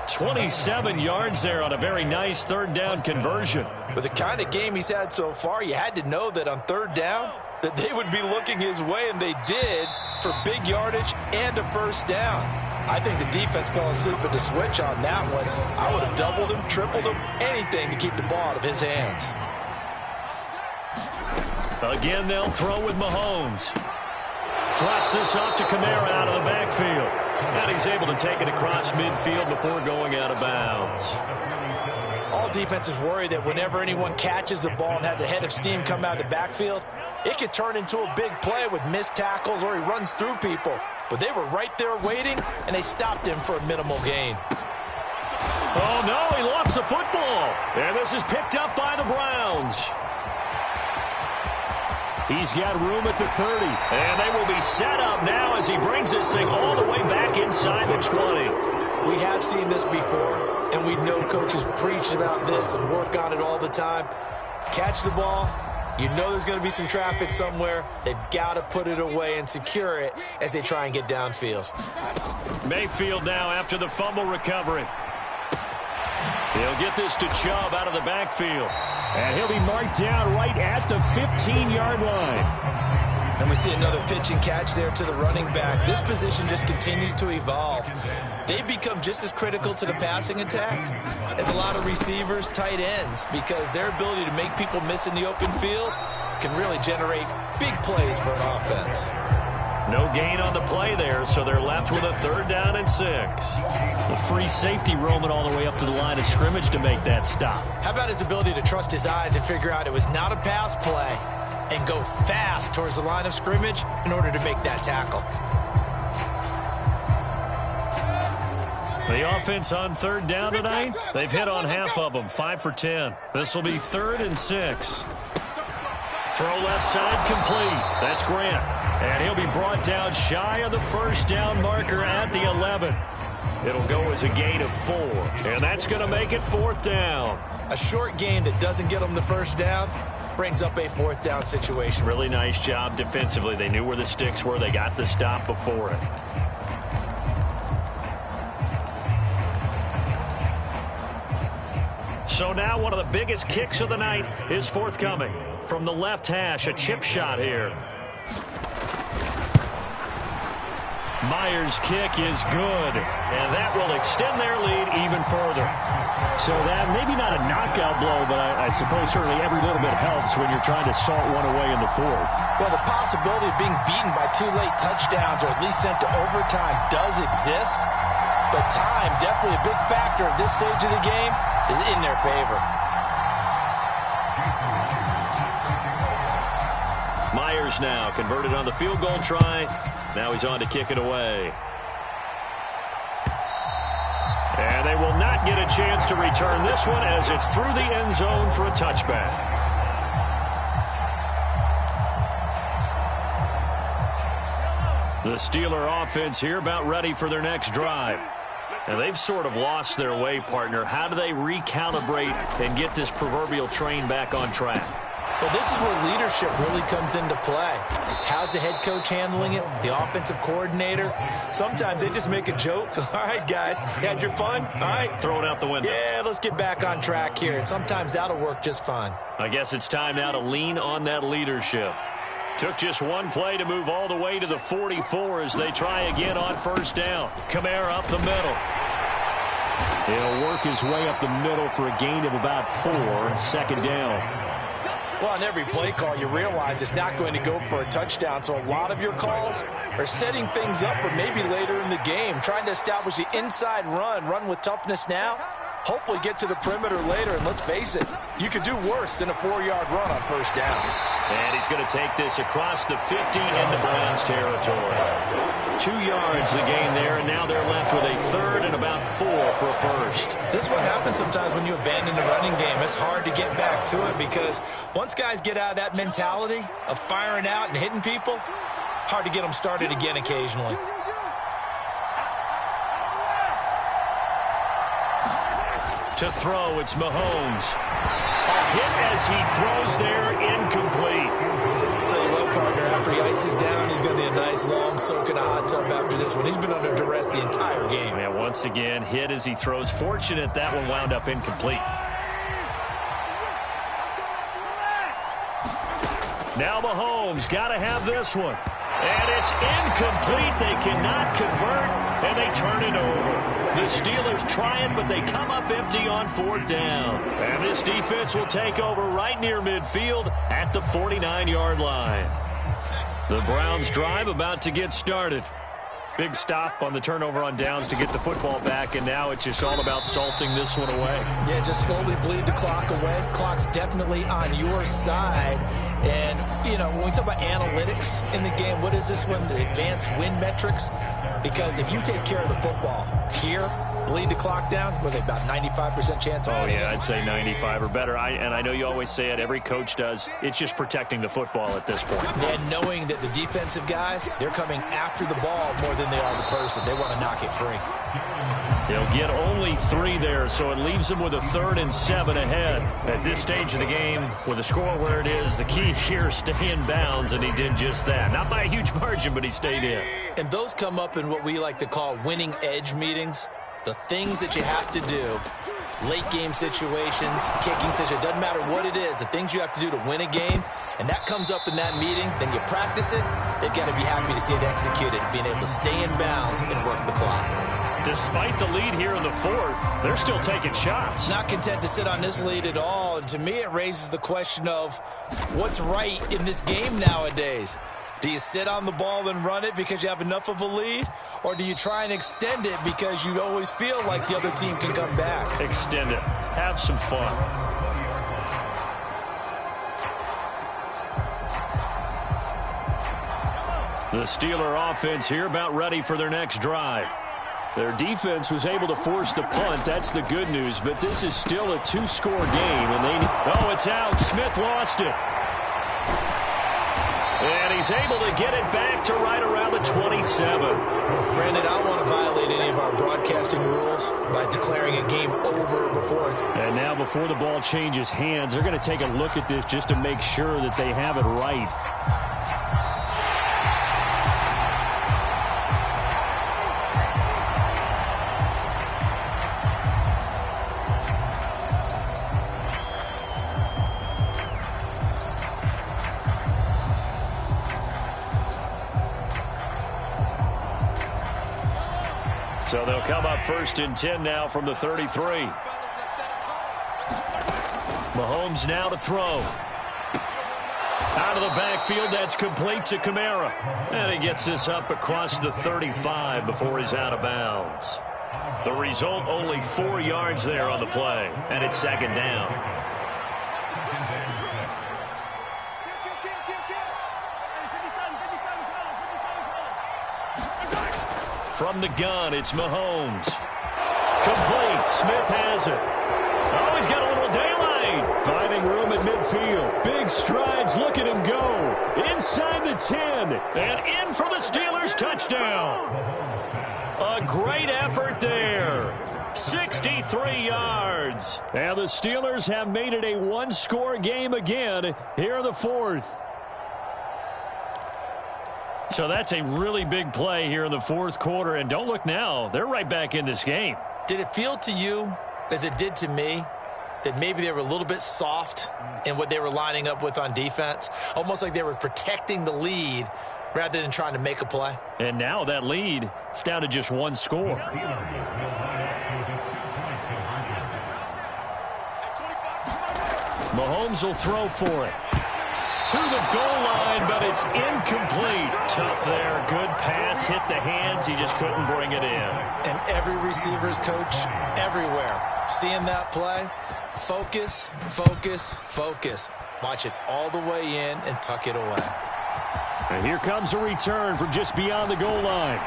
27 yards there on a very nice third down conversion. With the kind of game he's had so far, you had to know that on third down that they would be looking his way, and they did, for big yardage and a first down. I think the defense fell asleep at the switch on that one. I would have doubled him, tripled him, anything to keep the ball out of his hands. Again, they'll throw with Mahomes. Drops this off to Kamara out of the backfield. And he's able to take it across midfield before going out of bounds. All defenses worry that whenever anyone catches the ball and has a head of steam come out of the backfield, it could turn into a big play with missed tackles or he runs through people. But they were right there waiting, and they stopped him for a minimal gain. Oh, no, he lost the football. And this is picked up by the Browns. He's got room at the 30. And they will be set up now as he brings this thing all the way back inside the 20. We have seen this before, and we know coaches preach about this and work on it all the time. Catch the ball. You know there's going to be some traffic somewhere. They've got to put it away and secure it as they try and get downfield. Mayfield now after the fumble recovery. He'll get this to Chubb out of the backfield. And he'll be marked down right at the 15-yard line. And we see another pitch and catch there to the running back. This position just continues to evolve. They've become just as critical to the passing attack as a lot of receivers, tight ends, because their ability to make people miss in the open field can really generate big plays for an offense. No gain on the play there, so they're left with a 3rd down and 6. The free safety roaming all the way up to the line of scrimmage to make that stop. How about his ability to trust his eyes and figure out it was not a pass play and go fast towards the line of scrimmage in order to make that tackle? The offense on 3rd down tonight, they've hit on half of them, 5 for 10. This will be 3rd and 6. Throw left side complete. That's Grant. And he'll be brought down shy of the 1st down marker at the 11. It'll go as a gain of 4. And that's going to make it 4th down. A short gain that doesn't get them the 1st down brings up a 4th down situation. Really nice job defensively. They knew where the sticks were. They got the stop before it. So now one of the biggest kicks of the night is forthcoming. From the left hash, a chip shot here. Myers' kick is good, and that will extend their lead even further. So that maybe not a knockout blow, but I suppose certainly every little bit helps when you're trying to salt one away in the 4th. Well, the possibility of being beaten by 2 late touchdowns or at least sent to overtime does exist, but time, definitely a big factor at this stage of the game, is in their favor. Myers now converted on the field goal try. Now he's on to kick it away. And they will not get a chance to return this one as it's through the end zone for a touchback. The Steeler offense here about ready for their next drive. And they've sort of lost their way, partner. How do they recalibrate and get this proverbial train back on track? Well, this is where leadership really comes into play. How's the head coach handling it? The offensive coordinator? Sometimes they just make a joke. All right, guys, you had your fun? All right. Throw it out the window. Yeah, let's get back on track here. And sometimes that'll work just fine. I guess it's time now to lean on that leadership. Took just one play to move all the way to the 44 as they try again on 1st down. Kamara up the middle. He'll work his way up the middle for a gain of about 4, 2nd down. Well, on every play call, you realize it's not going to go for a touchdown, so a lot of your calls are setting things up for maybe later in the game, trying to establish the inside run with toughness now, hopefully get to the perimeter later, and let's face it, you could do worse than a 4-yard run on 1st down. And he's going to take this across the 50 into Browns territory. 2 yards the gain there, and now they're left with a 3rd and about 4 for a 1st. This is what happens sometimes when you abandon the running game. It's hard to get back to it because once guys get out of that mentality of firing out and hitting people, hard to get them started again occasionally. To throw, it's Mahomes. A hit as he throws there, incomplete. Tell you what, partner, after he ices down, he's going to need a nice long soak in a hot tub after this one. He's been under duress the entire game. Yeah, once again, hit as he throws. Fortunate that one wound up incomplete. Now Mahomes got to have this one. And it's incomplete. They cannot convert, and they turn it over. The Steelers try it, but they come up empty on 4th down. And this defense will take over right near midfield at the 49-yard line. The Browns drive about to get started. Big stop on the turnover on downs to get the football back, and now it's just all about salting this one away. Yeah, just slowly bleed the clock away. Clock's definitely on your side. And, you know, when we talk about analytics in the game, what is this one? The advanced win metrics? Because if you take care of the football here, bleed the clock down, were they about 95% chance of winning? Oh, yeah, I'd say 95 or better. And I know you always say it, every coach does. It's just protecting the football at this point. And knowing that the defensive guys, they're coming after the ball more than they are the person. They want to knock it free. They'll get only 3 there, so it leaves them with a 3rd and 7 ahead. At this stage of the game, with the score where it is, the key here is stay in bounds, and he did just that. Not by a huge margin, but he stayed in. And those come up in what we like to call winning edge meetings. The things that you have to do, late game situations, kicking situations, doesn't matter what it is, the things you have to do to win a game, and that comes up in that meeting, then you practice it, they've got to be happy to see it executed, being able to stay in bounds and work the clock. Despite the lead here in the 4th, they're still taking shots. Not content to sit on this lead at all, and to me it raises the question of what's right in this game nowadays. Do you sit on the ball and run it because you have enough of a lead? Or do you try and extend it because you always feel like the other team can come back? Extend it. Have some fun. The Steeler offense here about ready for their next drive. Their defense was able to force the punt. That's the good news. But this is still a 2-score game. And oh, it's out. Smith lost it. And he's able to get it back to right around the 27. Brandon, I don't want to violate any of our broadcasting rules by declaring a game over before it's... And now before the ball changes hands, they're going to take a look at this just to make sure that they have it right. So they'll come up 1st and 10 now from the 33. Mahomes now to throw. Out of the backfield, that's complete to Kamara. And he gets this up across the 35 before he's out of bounds. The result, only 4 yards there on the play. And it's 2nd down. From the gun, it's Mahomes. Complete. Smith has it. Oh, he's got a little daylight. Finding room at midfield. Big strides. Look at him go. Inside the 10. And in for the Steelers. Touchdown. A great effort there. 63 yards. And the Steelers have made it a 1-score game again here in the 4th. So that's a really big play here in the 4th quarter. And don't look now. They're right back in this game. Did it feel to you, as it did to me, that maybe they were a little bit soft in what they were lining up with on defense? Almost like they were protecting the lead rather than trying to make a play. And now that lead, it's down to just 1 score. Mahomes will throw for it. To the goal line, but it's incomplete. Tough there. Good pass. Hit the hands. He just couldn't bring it in. And every receiver's coach everywhere, seeing that play, focus, focus, focus. Watch it all the way in and tuck it away. And here comes a return from just beyond the goal line.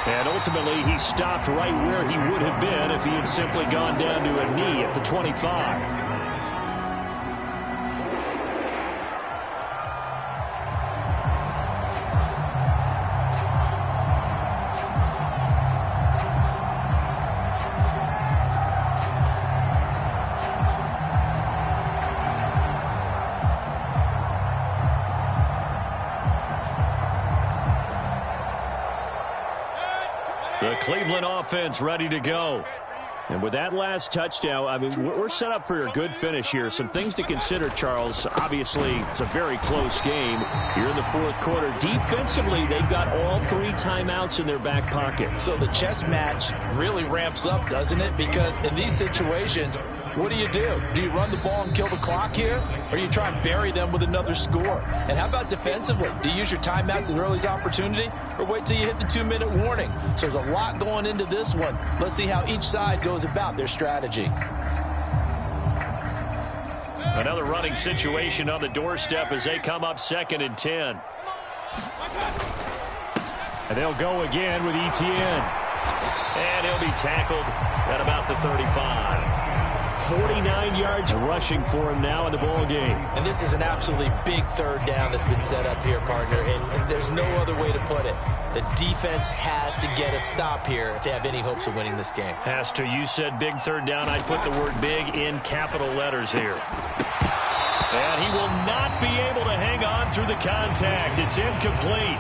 And ultimately, he stopped right where he would have been if he had simply gone down to a knee at the 25. The Cleveland offense ready to go. And with that last touchdown, I mean, we're set up for a good finish here. Some things to consider, Charles. Obviously, it's a very close game. You're in the fourth quarter. Defensively, they've got all 3 timeouts in their back pocket. So the chess match really ramps up, doesn't it? Because in these situations, what do? Do you run the ball and kill the clock here? Or do you try and bury them with another score? And how about defensively? Do you use your timeouts at earliest opportunity? Or wait till you hit the 2-minute warning? So there's a lot going into this one. Let's see how each side goes about their strategy. Another running situation on the doorstep as they come up 2nd and 10. And they'll go again with Etienne. And he'll be tackled at about the 35. 49 yards rushing for him now in the ball game. And this is an absolutely big 3rd down that's been set up here, partner. And there's no other way to put it. The defense has to get a stop here if they have any hopes of winning this game. Has to. You said big 3rd down. I'd put the word big in capital letters here. And he will not be able to hang on through the contact. It's incomplete.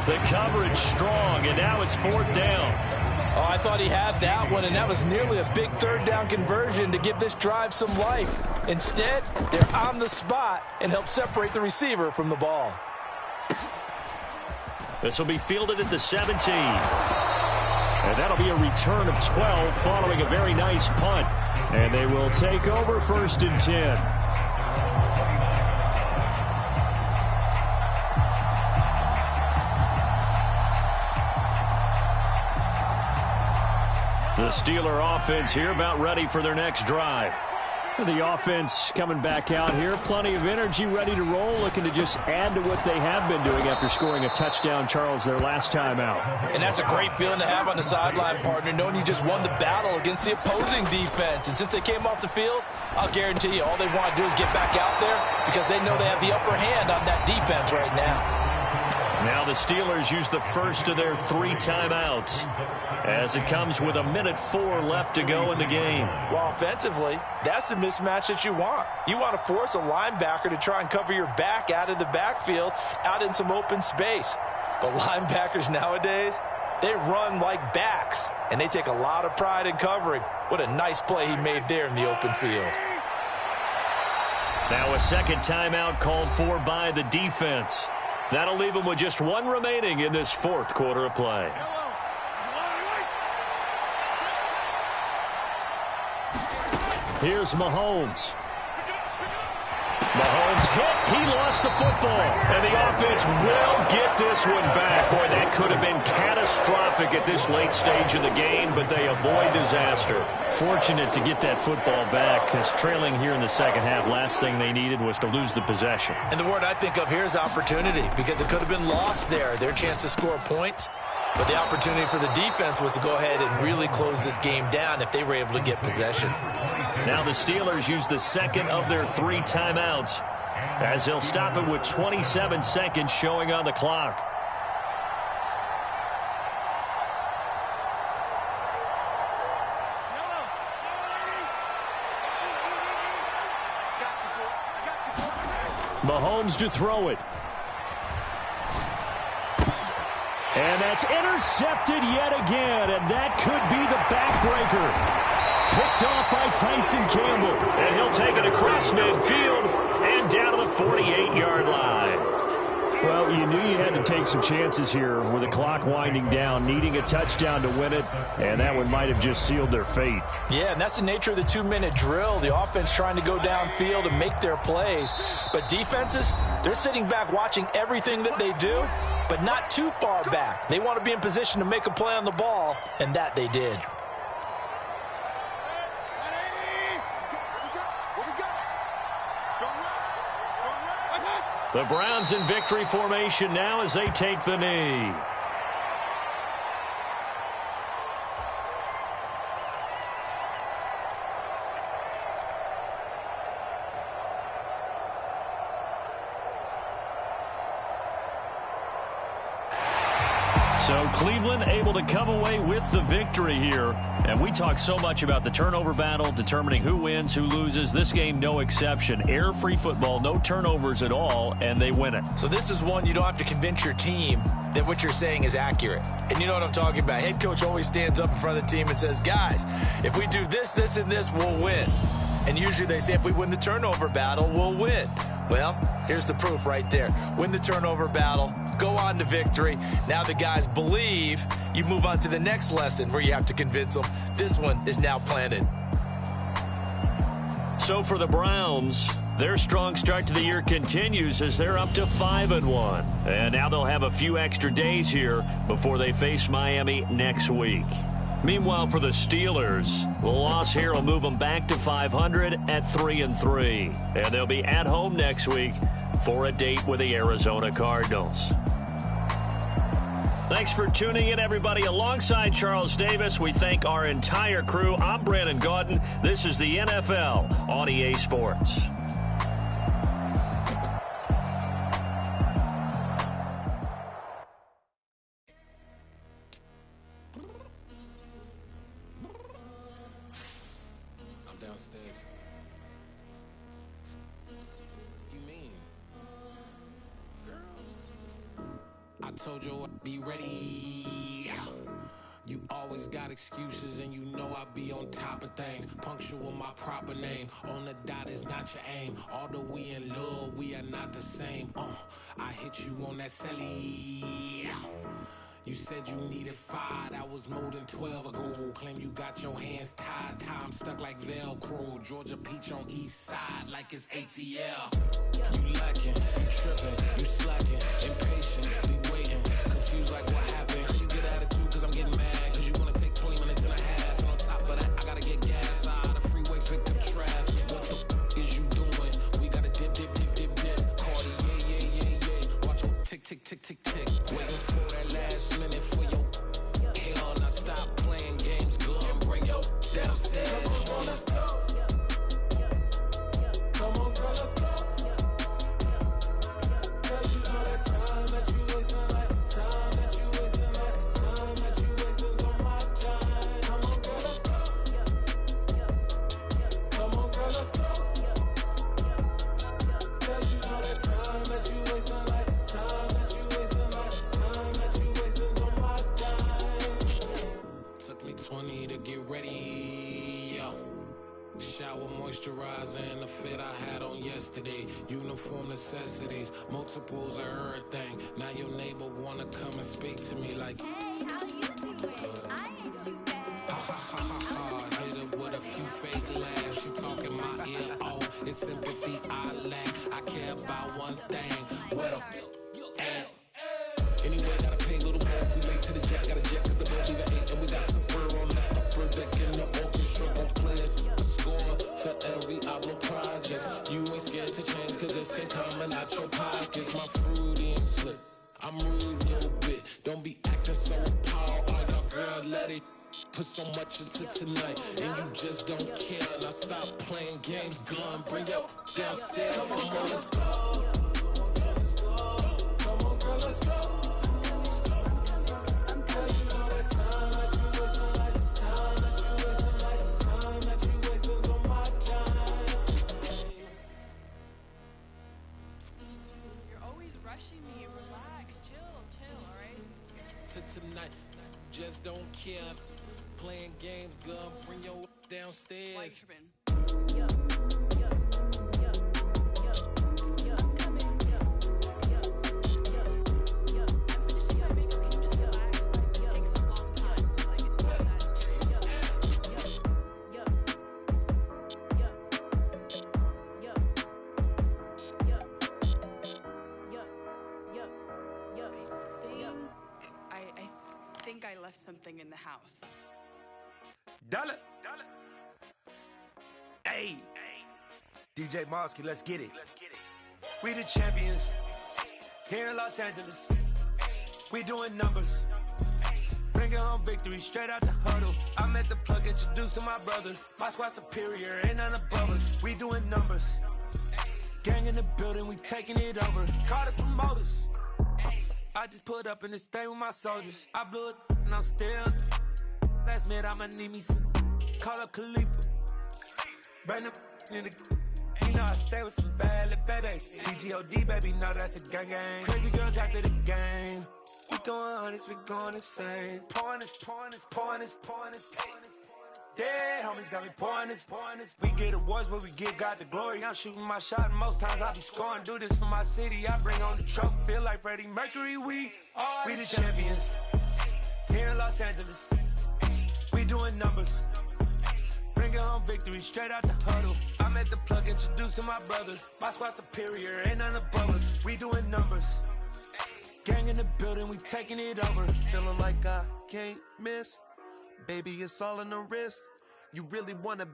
The coverage strong, and now it's 4th down. Oh, I thought he had that one, and that was nearly a big 3rd down conversion to give this drive some life. Instead, they're on the spot and help separate the receiver from the ball. This will be fielded at the 17. And that'll be a return of 12 following a very nice punt. And they will take over 1st and 10. The Steeler offense here about ready for their next drive. The offense coming back out here. Plenty of energy, ready to roll, looking to just add to what they have been doing after scoring a touchdown, Charles, their last time out. And that's a great feeling to have on the sideline, partner, knowing you just won the battle against the opposing defense. And since they came off the field, I'll guarantee you all they want to do is get back out there because they know they have the upper hand on that defense right now. Now the Steelers use the first of their 3 timeouts as it comes with 1:04 left to go in the game. Well, offensively, that's the mismatch that you want. You want to force a linebacker to try and cover your back out of the backfield, out in some open space. But linebackers nowadays, they run like backs, and they take a lot of pride in covering. What a nice play he made there in the open field. Now a 2nd timeout called for by the defense. That'll leave them with just 1 remaining in this 4th quarter of play. Here's Mahomes. Mahomes hit. He lost the football. And the offense will get this one back. Boy, that could have been catastrophic at this late stage of the game, but they avoid disaster. Fortunate to get that football back, because trailing here in the second half, last thing they needed was to lose the possession. And the word I think of here is opportunity, because it could have been lost there. Their chance to score points. But the opportunity for the defense was to go ahead and really close this game down if they were able to get possession. Now the Steelers use the 2nd of their 3 timeouts as they'll stop it with 27 seconds showing on the clock. Mahomes to throw it. And that's intercepted yet again, and that could be the backbreaker. Picked off by Tyson Campbell. And he'll take it across midfield and down to the 48-yard line. Well, you knew you had to take some chances here with the clock winding down, needing a touchdown to win it, and that one might have just sealed their fate. Yeah, and that's the nature of the 2-minute drill. The offense trying to go downfield and make their plays. But defenses, they're sitting back watching everything that they do, but not too far back. They want to be in position to make a play on the ball, and that they did. The Browns in victory formation now as they take the knee. So Cleveland able to come away with the victory here. And we talk so much about the turnover battle, determining who wins, who loses. This game, no exception. Air-free football, no turnovers at all, and they win it. So this is one you don't have to convince your team that what you're saying is accurate. And you know what I'm talking about. Head coach always stands up in front of the team and says, guys, if we do this, this, and this, we'll win. And usually they say if we win the turnover battle, we'll win. Well, here's the proof right there. Win the turnover battle, go on to victory. Now the guys believe. You move on to the next lesson where you have to convince them. This one is now planted. So for the Browns, their strong start to the year continues as they're up to 5-1. And now they'll have a few extra days here before they face Miami next week. Meanwhile, for the Steelers, the loss here will move them back to 500 at 3-3. And they'll be at home next week for a date with the Arizona Cardinals. Thanks for tuning in, everybody. Alongside Charles Davis, we thank our entire crew. I'm Brandon Gaudin. This is the NFL on EA Sports. Told you I'd be ready. You always got excuses and you know I be on top of things. Punctual my proper name. On the dot is not your aim. Although we in love, we are not the same. I hit you on that celly. You said you needed 5, that was more than 12 ago. Claim you got your hands tied, time stuck like Velcro. Georgia Peach on east side like it's ATL. You lacking, you tripping, you slacking, impatient, we waiting, confused like what happened. You get attitude cause I'm getting mad, cause you wanna take 20 minutes and a half. And on top of that, I gotta get gas out of the freeway, pick up traffic. What the is you doing? We gotta dip, dip, dip, dip, dip. Cardi, yeah. Watch your tick, tick, tick, tick, tick. Waiting for that last minute for your hell. Now stop playing games, go and bring your downstairs. Come on, let's go. Come on, girl, let's go. Moisturizer and the fit I had on yesterday. Uniform necessities, multiples of everything. Now your neighbor wanna come and speak to me like, hey, how you doing? I ain't too bad. Ha ha ha ha ha. Hit her with a few fake laughs. She talking my ear off. It's sympathy I lack. I care about one thing. What up? Anyway, gotta pay a little more if we late to the jet. Got a jet cause the boat leave at 8 and we got some fur on the upper deck in the orchestra. Gon' play a score for every album project. You ain't scared to change cause it's ain't coming out your pockets. My fruity and slip, I'm rude a little bit. Don't be acting so appalled. All y'all girl, let it put so much into tonight and you just don't care. Now stop playing games, gun, bring your downstairs. Come on, let's go. Come on, girl, let's go. Tonight, just don't care. Playing games, gun, bring your downstairs. I left something in the house. Dollar. Hey. DJ Mosky, let's get it. We the champions here in Los Angeles. We doing numbers. Bringing home victory straight out the huddle. I met the plug, introduced to my brother. My squad superior, ain't none above us. We doing numbers. Gang in the building, we taking it over. Call the promoters. I just put up in this thing with my soldiers. I blew it and I'm still. Last minute I'ma need me some. Call up Khalifa. Bring the in the. You know I stay with some bad little baby. TGOD baby, know that's a gang gang. Crazy girls after the game. We throwing hundreds, we going insane. Pouring this. Dead homies got me pouring this. We get awards, but we give God the glory. I'm shooting my shot, and most times I be scoring. Do this for my city, I bring on the trophy. Feel like Freddie Mercury, we the champions. Here in Los Angeles, we doing numbers. Bringing home victory straight out the huddle. I'm at the plug, introduced to my brothers. My squad superior, ain't none above us. We doing numbers. Gang in the building, we taking it over. Feeling like I can't miss. Baby, it's all in the wrist. You really wanna